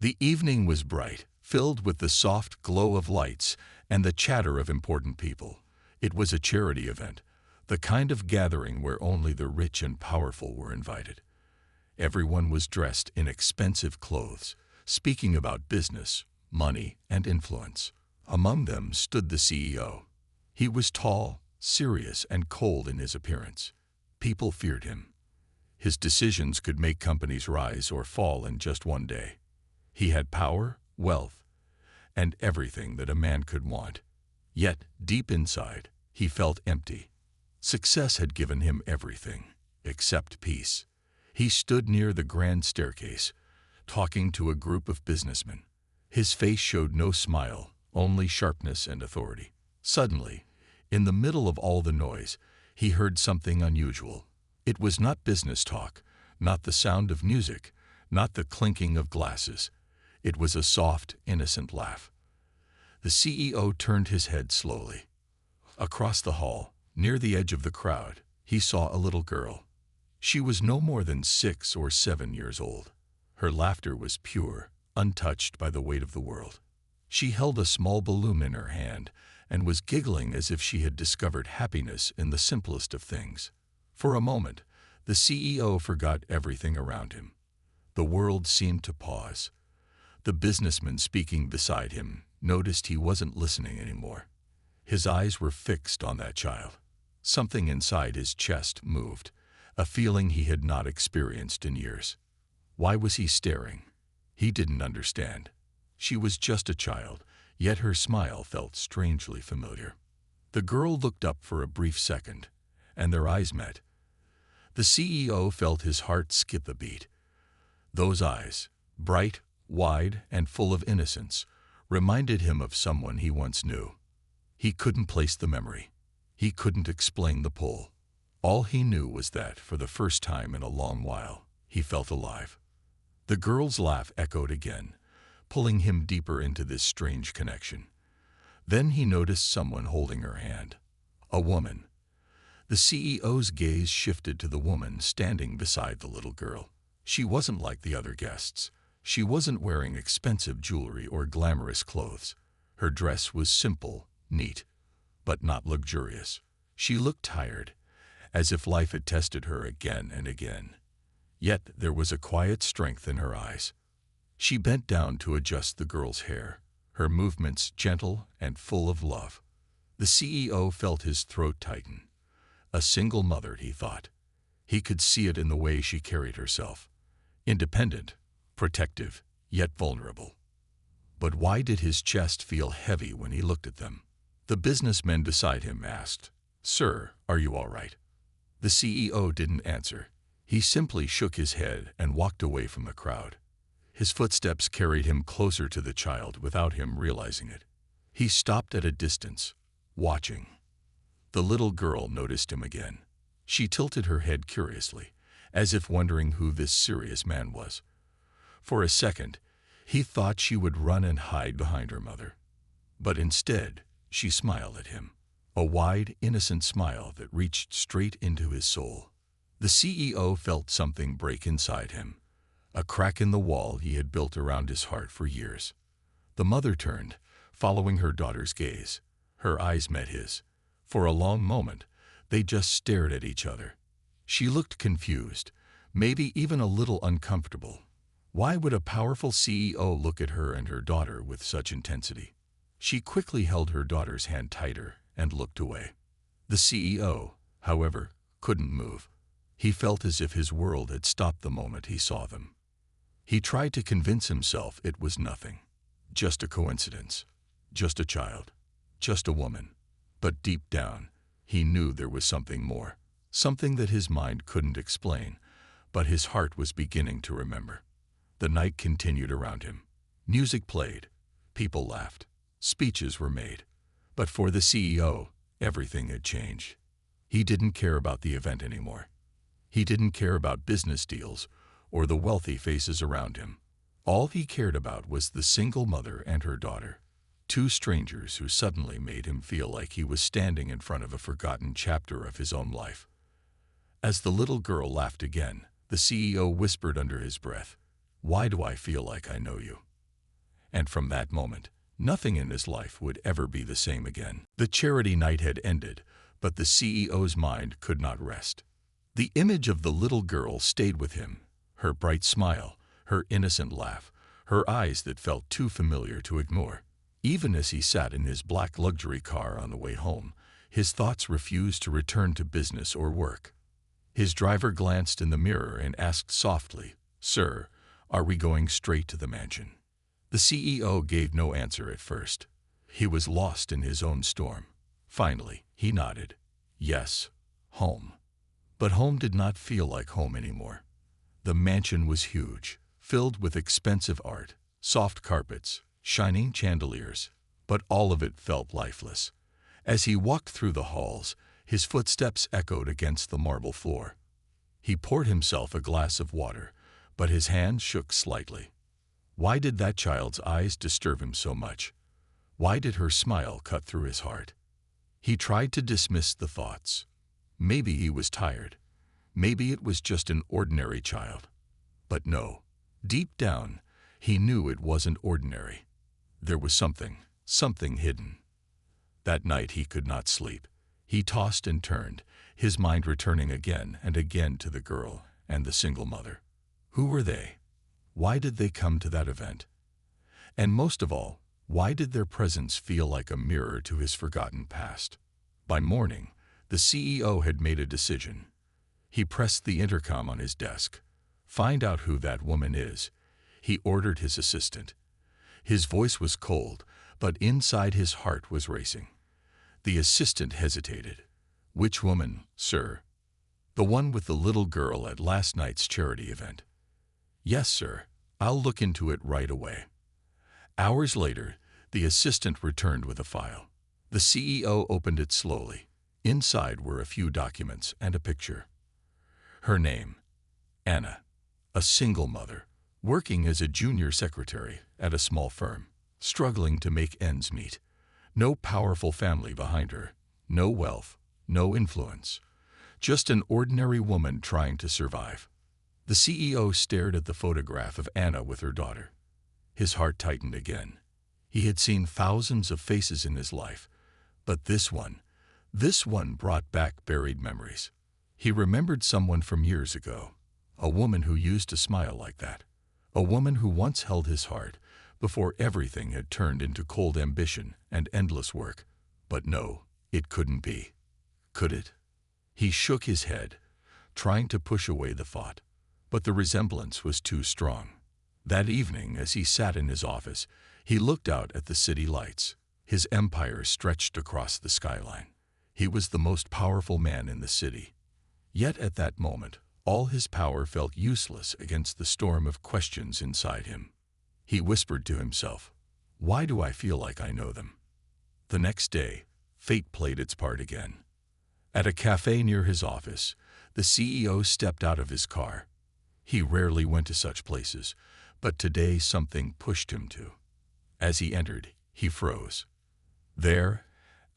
The evening was bright, filled with the soft glow of lights and the chatter of important people. It was a charity event, the kind of gathering where only the rich and powerful were invited. Everyone was dressed in expensive clothes, speaking about business, money, and influence. Among them stood the CEO. He was tall, serious, and cold in his appearance. People feared him. His decisions could make companies rise or fall in just one day. He had power, wealth, and everything that a man could want. Yet, deep inside, he felt empty. Success had given him everything, except peace. He stood near the grand staircase, talking to a group of businessmen. His face showed no smile, only sharpness and authority. Suddenly, in the middle of all the noise, he heard something unusual. It was not business talk, not the sound of music, not the clinking of glasses. It was a soft, innocent laugh. The CEO turned his head slowly. Across the hall, near the edge of the crowd, he saw a little girl. She was no more than 6 or 7 years old. Her laughter was pure, untouched by the weight of the world. She held a small balloon in her hand and was giggling as if she had discovered happiness in the simplest of things. For a moment, the CEO forgot everything around him. The world seemed to pause. The businessman speaking beside him noticed he wasn't listening anymore. His eyes were fixed on that child. Something inside his chest moved, a feeling he had not experienced in years. Why was he staring? He didn't understand. She was just a child, yet her smile felt strangely familiar. The girl looked up for a brief second, and their eyes met. The CEO felt his heart skip a beat. Those eyes, bright, wide, and full of innocence, reminded him of someone he once knew. He couldn't place the memory. He couldn't explain the pull. All he knew was that, for the first time in a long while, he felt alive. The girl's laugh echoed again, pulling him deeper into this strange connection. Then he noticed someone holding her hand. A woman. The CEO's gaze shifted to the woman standing beside the little girl. She wasn't like the other guests. She wasn't wearing expensive jewelry or glamorous clothes. Her dress was simple, neat, but not luxurious. She looked tired, as if life had tested her again and again. Yet there was a quiet strength in her eyes. She bent down to adjust the girl's hair, her movements gentle and full of love. The CEO felt his throat tighten. A single mother, he thought. He could see it in the way she carried herself. Independent, protective, yet vulnerable. But why did his chest feel heavy when he looked at them? The businessman beside him asked, "Sir, are you all right?" The CEO didn't answer. He simply shook his head and walked away from the crowd. His footsteps carried him closer to the child without him realizing it. He stopped at a distance, watching. The little girl noticed him again. She tilted her head curiously, as if wondering who this serious man was. For a second, he thought she would run and hide behind her mother. But instead, she smiled at him. A wide, innocent smile that reached straight into his soul. The CEO felt something break inside him, a crack in the wall he had built around his heart for years. The mother turned, following her daughter's gaze. Her eyes met his. For a long moment, they just stared at each other. She looked confused, maybe even a little uncomfortable. Why would a powerful CEO look at her and her daughter with such intensity? She quickly held her daughter's hand tighter and looked away. The CEO, however, couldn't move. He felt as if his world had stopped the moment he saw them. He tried to convince himself it was nothing. Just a coincidence. Just a child. Just a woman. But deep down, he knew there was something more. Something that his mind couldn't explain, but his heart was beginning to remember. The night continued around him. Music played. People laughed. Speeches were made. But for the CEO, everything had changed. He didn't care about the event anymore. He didn't care about business deals or the wealthy faces around him. All he cared about was the single mother and her daughter, two strangers who suddenly made him feel like he was standing in front of a forgotten chapter of his own life. As the little girl laughed again, the CEO whispered under his breath, "Why do I feel like I know you?" And from that moment, nothing in his life would ever be the same again. The charity night had ended, but the CEO's mind could not rest. The image of the little girl stayed with him, her bright smile, her innocent laugh, her eyes that felt too familiar to ignore. Even as he sat in his black luxury car on the way home, his thoughts refused to return to business or work. His driver glanced in the mirror and asked softly, "Sir, are we going straight to the mansion?" The CEO gave no answer at first. He was lost in his own storm. Finally, he nodded. Yes, home. But home did not feel like home anymore. The mansion was huge, filled with expensive art, soft carpets, shining chandeliers, but all of it felt lifeless. As he walked through the halls, his footsteps echoed against the marble floor. He poured himself a glass of water, but his hand shook slightly. Why did that child's eyes disturb him so much? Why did her smile cut through his heart? He tried to dismiss the thoughts. Maybe he was tired. Maybe it was just an ordinary child. But no, deep down, he knew it wasn't ordinary. There was something hidden. That night he could not sleep. He tossed and turned, his mind returning again and again to the girl and the single mother. Who were they? Why did they come to that event? And most of all, why did their presence feel like a mirror to his forgotten past? By morning, the CEO had made a decision. He pressed the intercom on his desk. "Find out who that woman is," he ordered his assistant. His voice was cold, but inside his heart was racing. The assistant hesitated. "Which woman, sir?" "The one with the little girl at last night's charity event." "Yes, sir. I'll look into it right away." Hours later, the assistant returned with a file. The CEO opened it slowly. Inside were a few documents and a picture. Her name, Anna, a single mother, working as a junior secretary at a small firm, struggling to make ends meet. No powerful family behind her, no wealth, no influence. Just an ordinary woman trying to survive. The CEO stared at the photograph of Anna with her daughter. His heart tightened again. He had seen thousands of faces in his life, but this one brought back buried memories. He remembered someone from years ago, a woman who used to smile like that, a woman who once held his heart before everything had turned into cold ambition and endless work. But no, it couldn't be. Could it? He shook his head, trying to push away the thought, but the resemblance was too strong. That evening, as he sat in his office, he looked out at the city lights. His empire stretched across the skyline. He was the most powerful man in the city. Yet at that moment, all his power felt useless against the storm of questions inside him. He whispered to himself, "Why do I feel like I know them?" The next day, fate played its part again. At a cafe near his office, the CEO stepped out of his car. He rarely went to such places, but today something pushed him to. As he entered, he froze. There,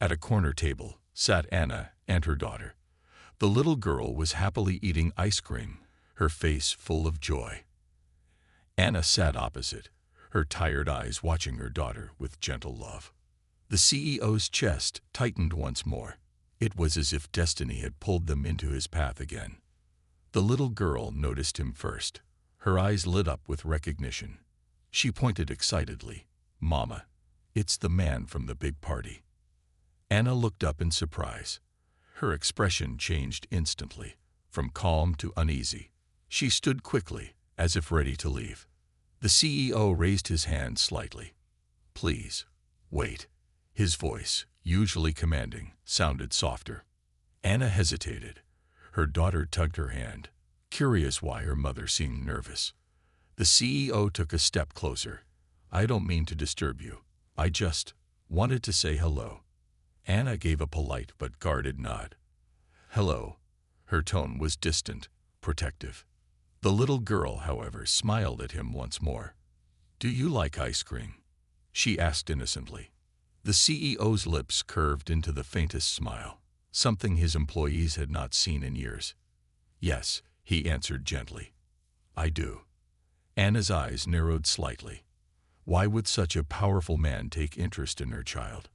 at a corner table, sat Anna and her daughter. The little girl was happily eating ice cream, her face full of joy. Anna sat opposite, her tired eyes watching her daughter with gentle love. The CEO's chest tightened once more. It was as if destiny had pulled them into his path again. The little girl noticed him first. Her eyes lit up with recognition. She pointed excitedly, "Mama, it's the man from the big party." Anna looked up in surprise. Her expression changed instantly, from calm to uneasy. She stood quickly, as if ready to leave. The CEO raised his hand slightly. "Please, wait." His voice, usually commanding, sounded softer. Anna hesitated. Her daughter tugged her hand, curious why her mother seemed nervous. The CEO took a step closer. "I don't mean to disturb you. I just wanted to say hello." Anna gave a polite but guarded nod. "Hello." Her tone was distant, protective. The little girl, however, smiled at him once more. "Do you like ice cream?" she asked innocently. The CEO's lips curved into the faintest smile, something his employees had not seen in years. "Yes," he answered gently. "I do." Anna's eyes narrowed slightly. Why would such a powerful man take interest in her child?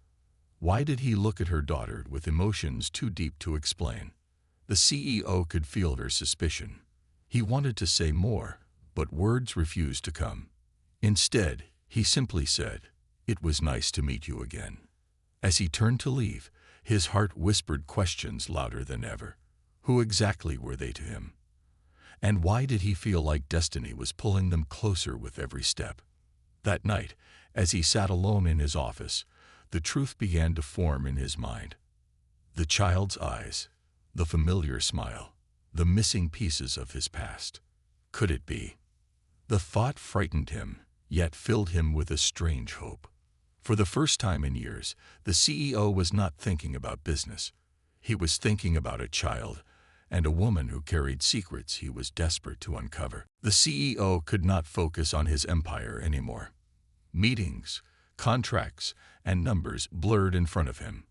Why did he look at her daughter with emotions too deep to explain? The CEO could feel her suspicion. He wanted to say more, but words refused to come. Instead, he simply said, "It was nice to meet you again." As he turned to leave, his heart whispered questions louder than ever. Who exactly were they to him? And why did he feel like destiny was pulling them closer with every step? That night, as he sat alone in his office, the truth began to form in his mind. The child's eyes, the familiar smile, the missing pieces of his past. Could it be? The thought frightened him, yet filled him with a strange hope. For the first time in years, the CEO was not thinking about business. He was thinking about a child and a woman who carried secrets he was desperate to uncover. The CEO could not focus on his empire anymore. Meetings, contracts, and numbers blurred in front of him.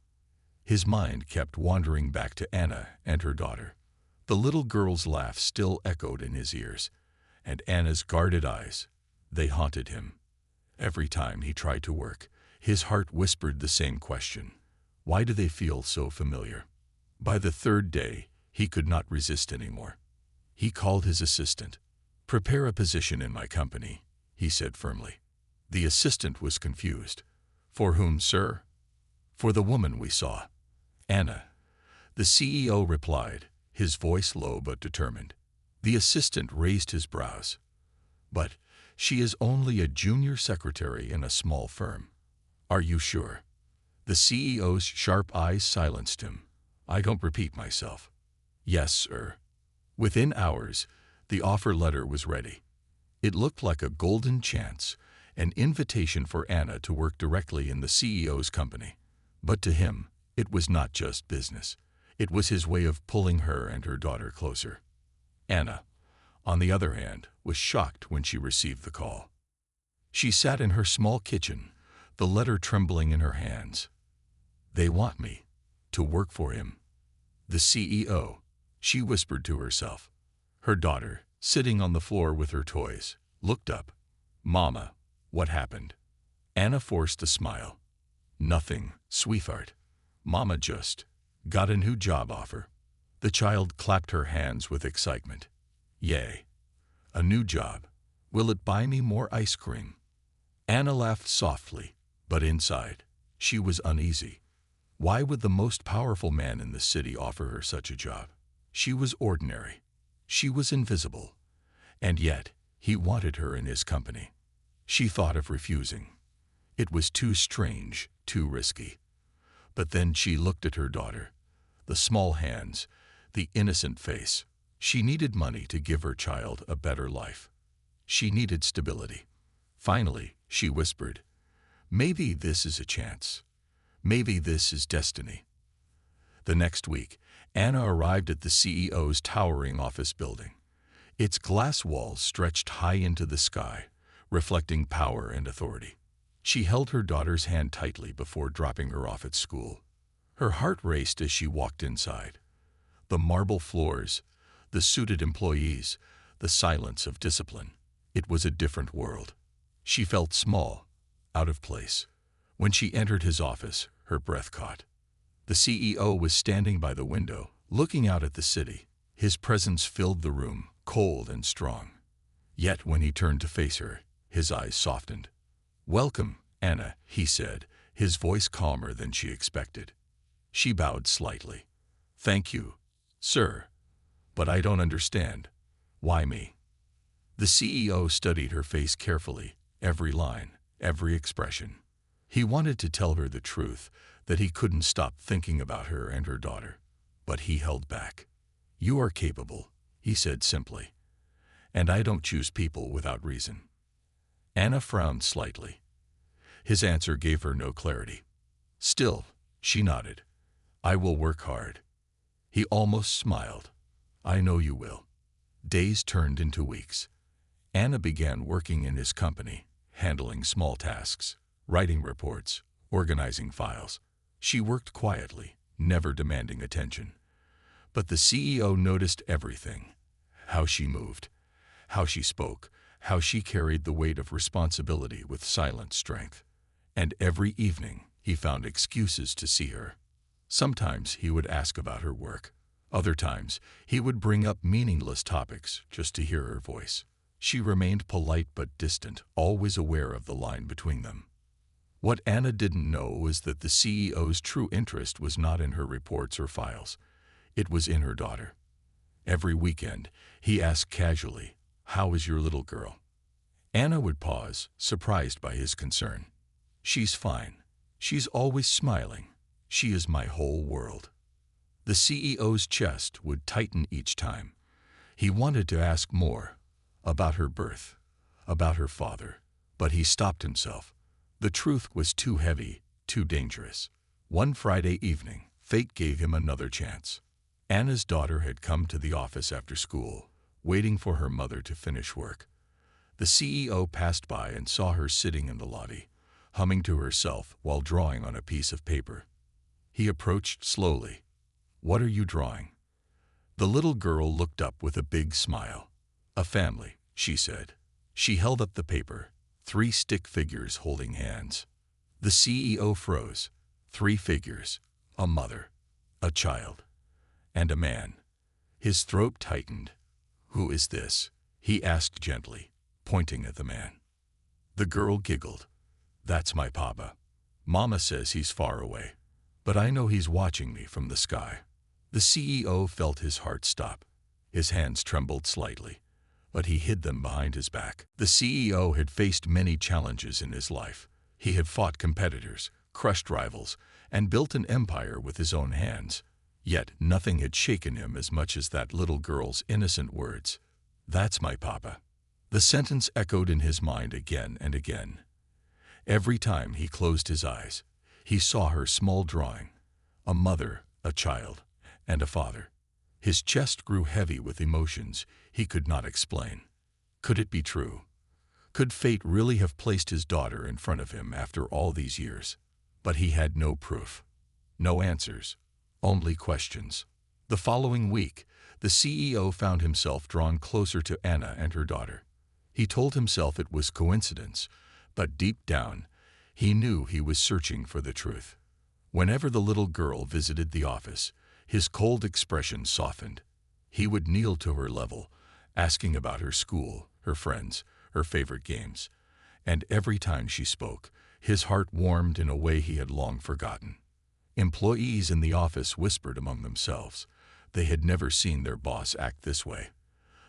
His mind kept wandering back to Anna and her daughter. The little girl's laugh still echoed in his ears, and Anna's guarded eyes, they haunted him. Every time he tried to work, his heart whispered the same question. Why do they feel so familiar? By the third day, he could not resist anymore. He called his assistant. "Prepare a position in my company," he said firmly. The assistant was confused. "For whom, sir?" "For the woman we saw, Anna." The CEO replied, his voice low but determined. The assistant raised his brows. "But she is only a junior secretary in a small firm." "Are you sure?" The CEO's sharp eyes silenced him. "I don't repeat myself." "Yes, sir." Within hours, the offer letter was ready. It looked like a golden chance, an invitation for Anna to work directly in the CEO's company. But to him, it was not just business. It was his way of pulling her and her daughter closer. Anna, on the other hand, was shocked when she received the call. She sat in her small kitchen, the letter trembling in her hands. "They want me to work for him." The CEO, she whispered to herself. Her daughter, sitting on the floor with her toys, looked up. "Mama, what happened?" Anna forced a smile. "Nothing, sweetheart. Mama just got a new job offer." The child clapped her hands with excitement. "Yay. A new job. Will it buy me more ice cream?" Anna laughed softly, but inside, she was uneasy. Why would the most powerful man in the city offer her such a job? She was ordinary. She was invisible. And yet, he wanted her in his company. She thought of refusing. It was too strange, too risky. But then she looked at her daughter. The small hands, the innocent face. She needed money to give her child a better life. She needed stability. Finally, she whispered, "Maybe this is a chance. Maybe this is destiny." The next week, Anna arrived at the CEO's towering office building. Its glass walls stretched high into the sky, reflecting power and authority. She held her daughter's hand tightly before dropping her off at school. Her heart raced as she walked inside. The marble floors, the suited employees, the silence of discipline. It was a different world. She felt small, out of place. When she entered his office, her breath caught. The CEO was standing by the window, looking out at the city. His presence filled the room, cold and strong. Yet when he turned to face her, his eyes softened. "Welcome, Anna," he said, his voice calmer than she expected. She bowed slightly. "Thank you, sir. But I don't understand. Why me?" The CEO studied her face carefully, every line, every expression. He wanted to tell her the truth, that he couldn't stop thinking about her and her daughter. But he held back. "You are capable," he said simply. "And I don't choose people without reason." Anna frowned slightly. His answer gave her no clarity. Still, she nodded. "I will work hard." He almost smiled. "I know you will." Days turned into weeks. Anna began working in his company, handling small tasks, writing reports, organizing files. She worked quietly, never demanding attention. But the CEO noticed everything. How she moved, how she spoke, how she carried the weight of responsibility with silent strength. And every evening, he found excuses to see her. Sometimes he would ask about her work. Other times, he would bring up meaningless topics just to hear her voice. She remained polite but distant, always aware of the line between them. What Anna didn't know was that the CEO's true interest was not in her reports or files. It was in her daughter. Every weekend, he asked casually, "How is your little girl?" Anna would pause, surprised by his concern. "She's fine. She's always smiling. She is my whole world." The CEO's chest would tighten each time. He wanted to ask more, about her birth, about her father, but he stopped himself. The truth was too heavy, too dangerous. One Friday evening, fate gave him another chance. Anna's daughter had come to the office after school, waiting for her mother to finish work. The CEO passed by and saw her sitting in the lobby, humming to herself while drawing on a piece of paper. He approached slowly. "What are you drawing?" The little girl looked up with a big smile. "A family," she said. She held up the paper, 3 stick figures holding hands. The CEO froze. 3 figures, a mother, a child, and a man. His throat tightened. "Who is this?" he asked gently, pointing at the man. The girl giggled. "That's my papa. Mama says he's far away, but I know he's watching me from the sky." The CEO felt his heart stop. His hands trembled slightly, but he hid them behind his back. The CEO had faced many challenges in his life. He had fought competitors, crushed rivals, and built an empire with his own hands. Yet nothing had shaken him as much as that little girl's innocent words. "That's my papa." The sentence echoed in his mind again and again. Every time he closed his eyes, he saw her small drawing, a mother, a child, and a father. His chest grew heavy with emotions he could not explain. Could it be true? Could fate really have placed his daughter in front of him after all these years? But he had no proof, no answers, only questions. The following week, the CEO found himself drawn closer to Anna and her daughter. He told himself it was coincidence, but deep down, he knew he was searching for the truth. Whenever the little girl visited the office, his cold expression softened. He would kneel to her level, asking about her school, her friends, her favorite games. And every time she spoke, his heart warmed in a way he had long forgotten. Employees in the office whispered among themselves. They had never seen their boss act this way.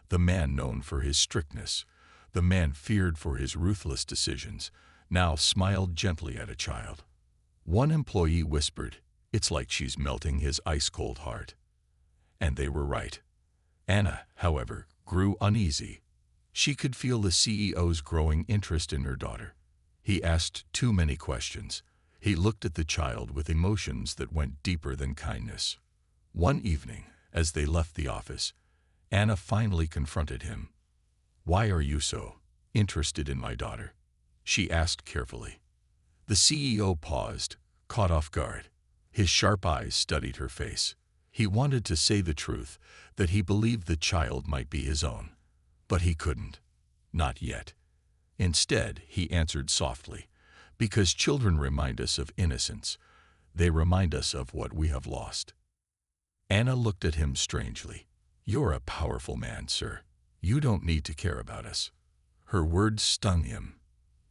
The man known for his strictness, the man feared for his ruthless decisions, now smiled gently at a child. One employee whispered, "It's like she's melting his ice-cold heart." And they were right. Anna, however, grew uneasy. She could feel the CEO's growing interest in her daughter. He asked too many questions. He looked at the child with emotions that went deeper than kindness. One evening, as they left the office, Anna finally confronted him. "Why are you so interested in my daughter?" she asked carefully. The CEO paused, caught off guard. His sharp eyes studied her face. He wanted to say the truth, that he believed the child might be his own. But he couldn't. Not yet. Instead, he answered softly, "Because children remind us of innocence. They remind us of what we have lost." Anna looked at him strangely. "You're a powerful man, sir. You don't need to care about us." Her words stung him.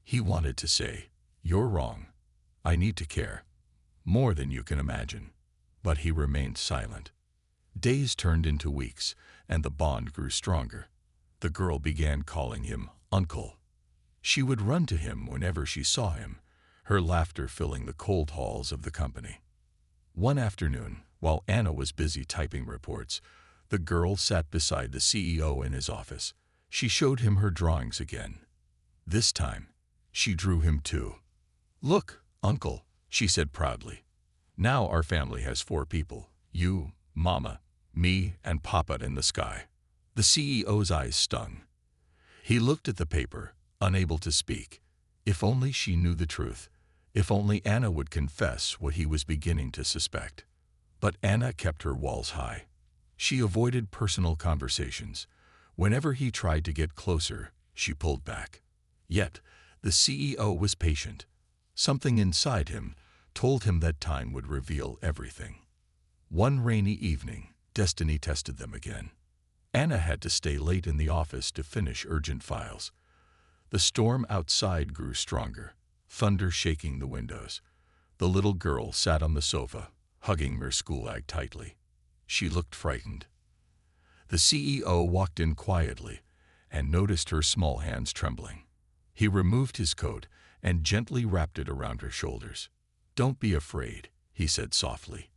He wanted to say, "You're wrong. I need to care. More than you can imagine." But he remained silent. Days turned into weeks, and the bond grew stronger. The girl began calling him Uncle. She would run to him whenever she saw him, her laughter filling the cold halls of the company. One afternoon, while Anna was busy typing reports, the girl sat beside the CEO in his office. She showed him her drawings again. This time, she drew him too. "Look, Uncle," she said proudly. "Now our family has 4 people. You, Mama, me, and Papa in the sky." The CEO's eyes stung. He looked at the paper, unable to speak. If only she knew the truth. If only Anna would confess what he was beginning to suspect. But Anna kept her walls high. She avoided personal conversations. Whenever he tried to get closer, she pulled back. Yet, the CEO was patient. Something inside him told him that time would reveal everything. One rainy evening, destiny tested them again. Anna had to stay late in the office to finish urgent files. The storm outside grew stronger, thunder shaking the windows. The little girl sat on the sofa, hugging her school bag tightly. She looked frightened. The CEO walked in quietly and noticed her small hands trembling. He removed his coat and gently wrapped it around her shoulders. "Don't be afraid," he said softly.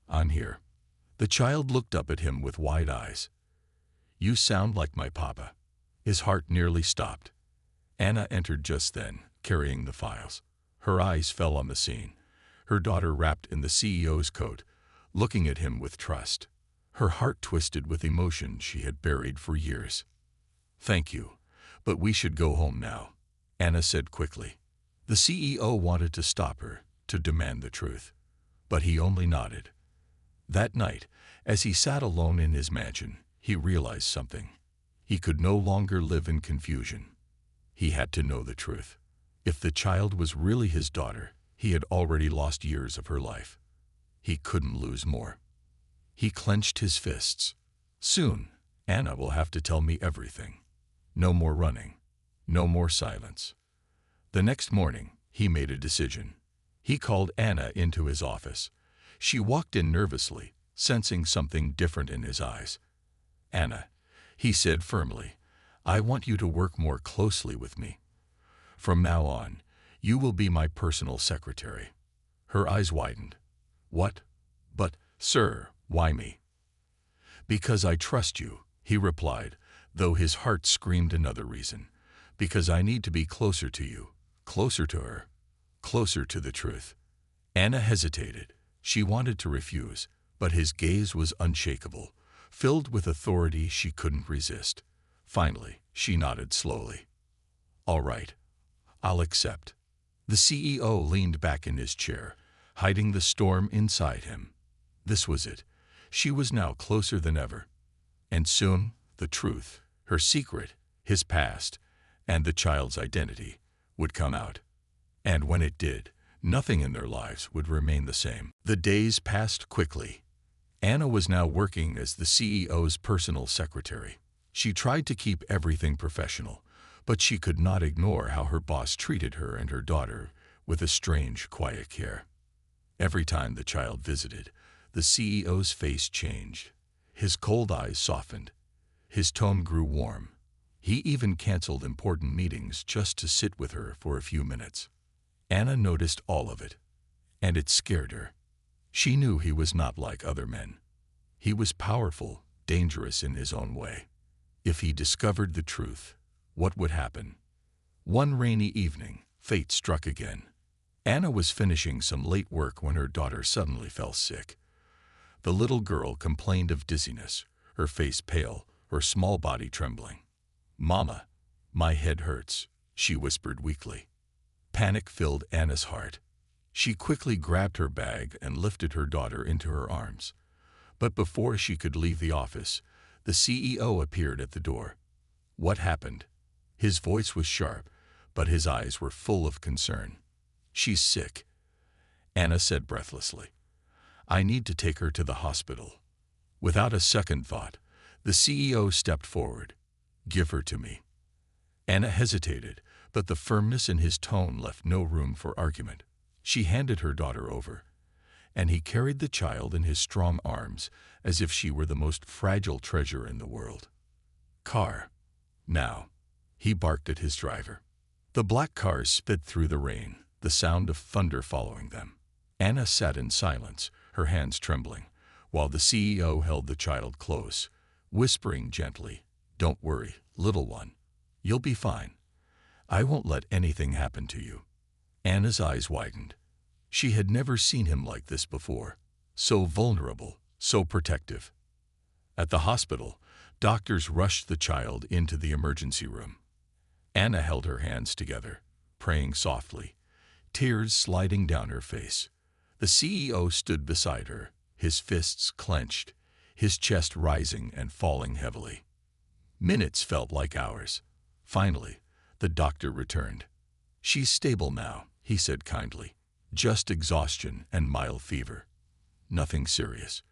"I'm here." The child looked up at him with wide eyes. "You sound like my papa." His heart nearly stopped. Anna entered just then, carrying the files. Her eyes fell on the scene, her daughter wrapped in the CEO's coat, looking at him with trust. Her heart twisted with emotion she had buried for years. "Thank you, but we should go home now," Anna said quickly. The CEO wanted to stop her, to demand the truth, but he only nodded. That night, as he sat alone in his mansion, he realized something. He could no longer live in confusion. He had to know the truth. If the child was really his daughter, he had already lost years of her life. He couldn't lose more. He clenched his fists. "Soon, Anna will have to tell me everything. No more running. No more silence." The next morning, he made a decision. He called Anna into his office. She walked in nervously, sensing something different in his eyes. "Anna," he said firmly, "I want you to work more closely with me. From now on, you will be my personal secretary." Her eyes widened. "What? But, sir, why me?" "Because I trust you," he replied, though his heart screamed another reason. "Because I need to be closer to you, closer to her, closer to the truth." Anna hesitated. She wanted to refuse, but his gaze was unshakable, filled with authority she couldn't resist. Finally, she nodded slowly. "All right, I'll accept." The CEO leaned back in his chair, hiding the storm inside him. This was it. She was now closer than ever. And soon, the truth, her secret, his past, and the child's identity would come out. And when it did, nothing in their lives would remain the same. The days passed quickly. Anna was now working as the CEO's personal secretary. She tried to keep everything professional, but she could not ignore how her boss treated her and her daughter with a strange, quiet care. Every time the child visited, the CEO's face changed. His cold eyes softened. His tone grew warm. He even canceled important meetings just to sit with her for a few minutes. Anna noticed all of it, and it scared her. She knew he was not like other men. He was powerful, dangerous in his own way. If he discovered the truth, what would happen? One rainy evening, fate struck again. Anna was finishing some late work when her daughter suddenly fell sick. The little girl complained of dizziness, her face pale, her small body trembling. "Mama, my head hurts," she whispered weakly. Panic filled Anna's heart. She quickly grabbed her bag and lifted her daughter into her arms. But before she could leave the office, the CEO appeared at the door. "What happened?" His voice was sharp, but his eyes were full of concern. "She's sick," Anna said breathlessly. "I need to take her to the hospital." Without a second thought, the CEO stepped forward. "Give her to me." Anna hesitated, but the firmness in his tone left no room for argument. She handed her daughter over, and he carried the child in his strong arms as if she were the most fragile treasure in the world. "Car, now," he barked at his driver. The black cars sped through the rain, the sound of thunder following them. Anna sat in silence, her hands trembling, while the CEO held the child close, whispering gently, "Don't worry, little one. You'll be fine. I won't let anything happen to you." Anna's eyes widened. She had never seen him like this before, so vulnerable, so protective. At the hospital, doctors rushed the child into the emergency room. Anna held her hands together, praying softly, tears sliding down her face. The CEO stood beside her, his fists clenched, his chest rising and falling heavily. Minutes felt like hours. Finally, the doctor returned. "She's stable now," he said kindly. "Just exhaustion and mild fever. Nothing serious.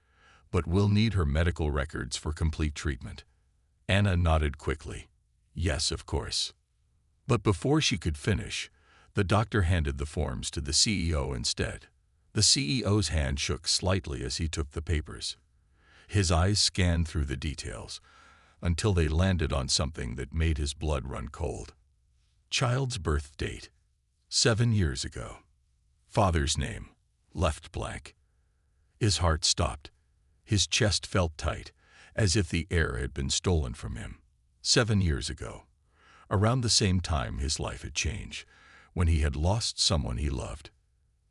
But we'll need her medical records for complete treatment." Anna nodded quickly. "Yes, of course." But before she could finish, the doctor handed the forms to the CEO instead. The CEO's hand shook slightly as he took the papers. His eyes scanned through the details until they landed on something that made his blood run cold. Child's birth date, 7 years ago. Father's name, left blank. His heart stopped. His chest felt tight, as if the air had been stolen from him. 7 years ago, around the same time his life had changed, when he had lost someone he loved.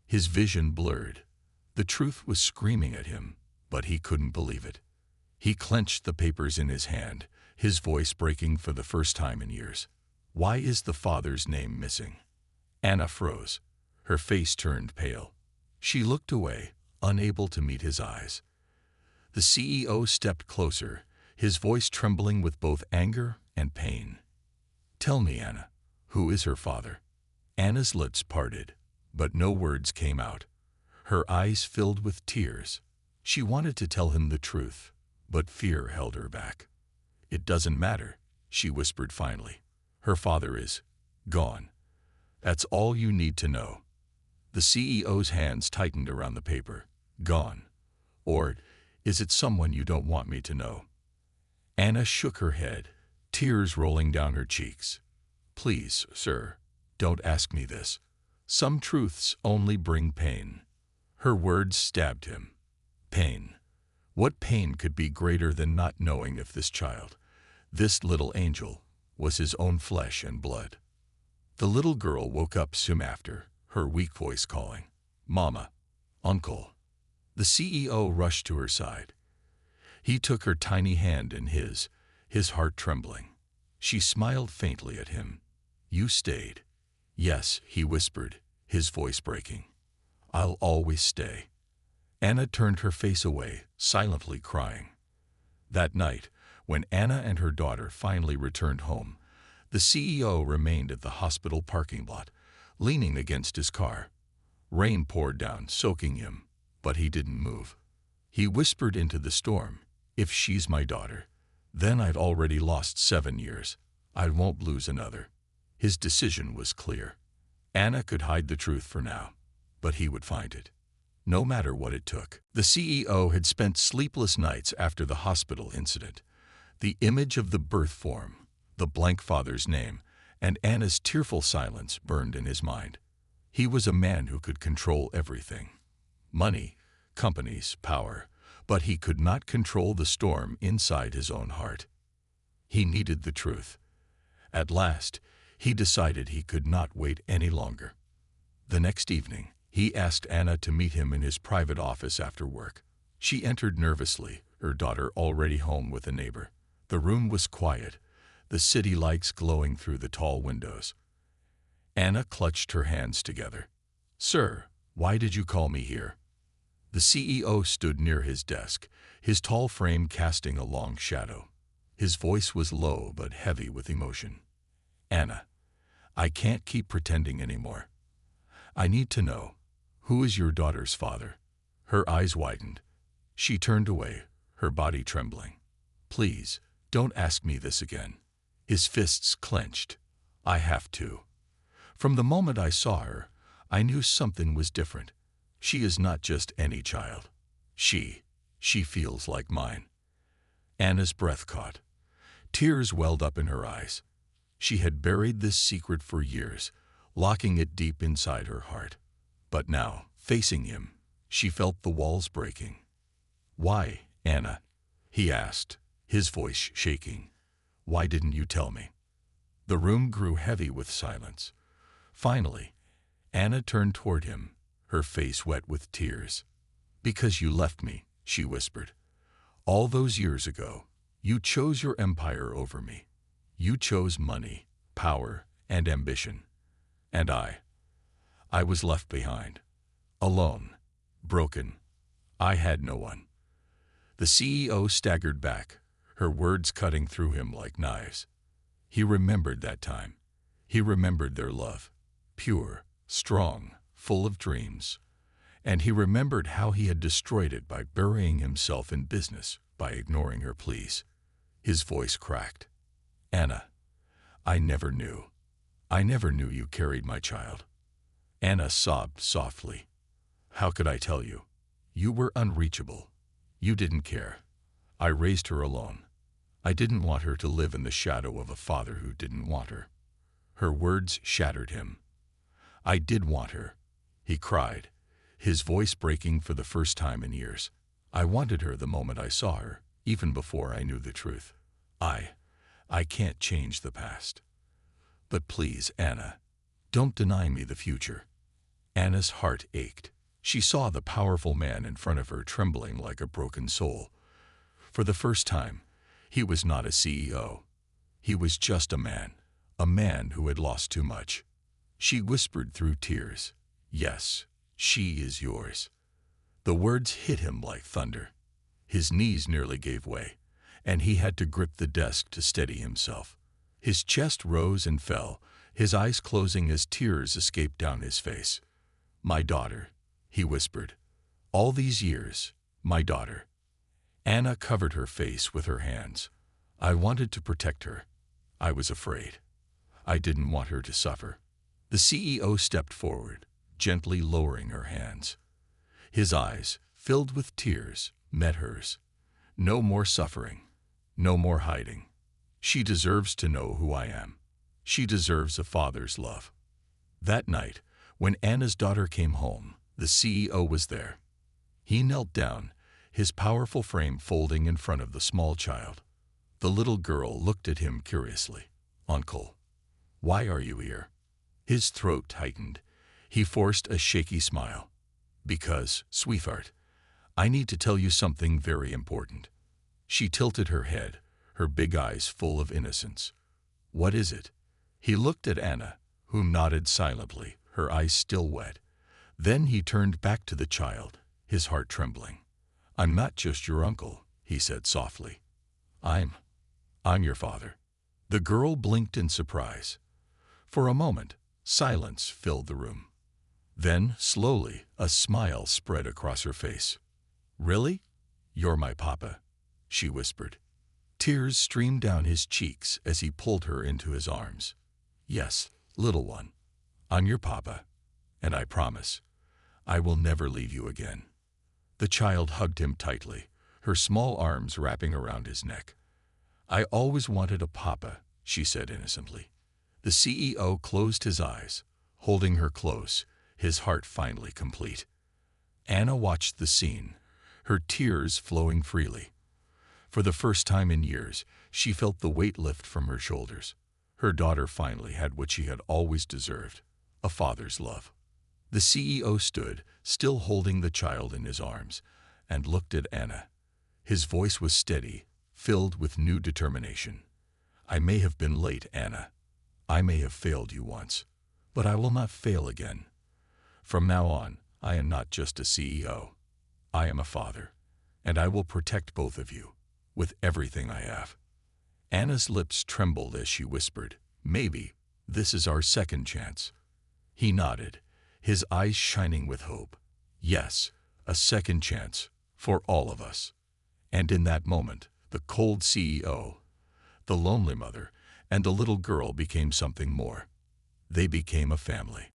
His vision blurred. The truth was screaming at him, but he couldn't believe it. He clenched the papers in his hand, his voice breaking for the first time in years. "Why is the father's name missing?" Anna froze. Her face turned pale. She looked away, unable to meet his eyes. The CEO stepped closer, his voice trembling with both anger and pain. "Tell me, Anna, who is her father?" Anna's lips parted, but no words came out. Her eyes filled with tears. She wanted to tell him the truth, but fear held her back. "It doesn't matter," she whispered finally. "Her father is gone. That's all you need to know." The CEO's hands tightened around the paper. "Gone? Or is it someone you don't want me to know?" Anna shook her head, tears rolling down her cheeks. "Please, sir, don't ask me this. Some truths only bring pain." Her words stabbed him. Pain. What pain could be greater than not knowing if this child, this little angel, was his own flesh and blood? The little girl woke up soon after, her weak voice calling, "Mama, Uncle." The CEO rushed to her side. He took her tiny hand in his heart trembling. She smiled faintly at him. "You stayed." "Yes," he whispered, his voice breaking. "I'll always stay." Anna turned her face away, silently crying. That night, when Anna and her daughter finally returned home, the CEO remained at the hospital parking lot, leaning against his car. Rain poured down, soaking him, but he didn't move. He whispered into the storm, "If she's my daughter, then I've already lost 7 years. I won't lose another." His decision was clear. Anna could hide the truth for now, but he would find it, no matter what it took. The CEO had spent sleepless nights after the hospital incident. The image of the birth form, the blank father's name, and Anna's tearful silence burned in his mind. He was a man who could control everything. Money, companies, power, but he could not control the storm inside his own heart. He needed the truth. At last, he decided he could not wait any longer. The next evening, he asked Anna to meet him in his private office after work. She entered nervously, her daughter already home with a neighbor. The room was quiet, the city lights glowing through the tall windows. Anna clutched her hands together. "Sir, why did you call me here?" The CEO stood near his desk, his tall frame casting a long shadow. His voice was low but heavy with emotion. "Anna, I can't keep pretending anymore. I need to know, who is your daughter's father?" Her eyes widened. She turned away, her body trembling. "Please, don't ask me this again." His fists clenched. "I have to. From the moment I saw her, I knew something was different. She is not just any child. She feels like mine." Anna's breath caught. Tears welled up in her eyes. She had buried this secret for years, locking it deep inside her heart. But now, facing him, she felt the walls breaking. "Why, Anna?" he asked, his voice shaking. "Why didn't you tell me?" The room grew heavy with silence. Finally, Anna turned toward him, her face wet with tears. "Because you left me," she whispered. "All those years ago, you chose your empire over me. You chose money, power, and ambition. And I was left behind. Alone, broken. I had no one." The CEO staggered back, her words cutting through him like knives. He remembered that time. He remembered their love, pure, strong, full of dreams. And he remembered how he had destroyed it by burying himself in business, by ignoring her pleas. His voice cracked. Anna, I never knew. I never knew you carried my child. Anna sobbed softly. How could I tell you? You were unreachable. You didn't care. I raised her alone. I didn't want her to live in the shadow of a father who didn't want her. Her words shattered him. I did want her, he cried, his voice breaking for the first time in years. I wanted her the moment I saw her, even before I knew the truth. I can't change the past. But please, Anna, don't deny me the future. Anna's heart ached. She saw the powerful man in front of her trembling like a broken soul. For the first time, he was not a CEO. He was just a man who had lost too much. She whispered through tears, yes, she is yours. The words hit him like thunder. His knees nearly gave way, and he had to grip the desk to steady himself. His chest rose and fell, his eyes closing as tears escaped down his face. My daughter, he whispered. All these years, my daughter. Anna covered her face with her hands. I wanted to protect her. I was afraid. I didn't want her to suffer. The CEO stepped forward, gently lowering her hands. His eyes, filled with tears, met hers. No more suffering. No more hiding. She deserves to know who I am. She deserves a father's love. That night, when Anna's daughter came home, the CEO was there. He knelt down, his powerful frame folding in front of the small child. The little girl looked at him curiously. Uncle, why are you here? His throat tightened. He forced a shaky smile. Because, sweetheart, I need to tell you something very important. She tilted her head, her big eyes full of innocence. What is it? He looked at Anna, who nodded silently, her eyes still wet. Then he turned back to the child, his heart trembling. I'm not just your uncle, he said softly. I'm your father. The girl blinked in surprise. For a moment, silence filled the room. Then, slowly, a smile spread across her face. Really? You're my papa, she whispered. Tears streamed down his cheeks as he pulled her into his arms. Yes, little one, I'm your papa, and I promise, I will never leave you again. The child hugged him tightly, her small arms wrapping around his neck. I always wanted a papa, she said innocently. The CEO closed his eyes, holding her close, his heart finally complete. Anna watched the scene, her tears flowing freely. For the first time in years, she felt the weight lift from her shoulders. Her daughter finally had what she had always deserved, a father's love. The CEO stood, still holding the child in his arms, and looked at Anna. His voice was steady, filled with new determination. I may have been late, Anna. I may have failed you once, but I will not fail again. From now on, I am not just a CEO. I am a father, and I will protect both of you, with everything I have. Anna's lips trembled as she whispered, maybe this is our second chance. He nodded, his eyes shining with hope. Yes, a second chance for all of us. And in that moment, the cold CEO, the lonely mother, and the little girl became something more. They became a family.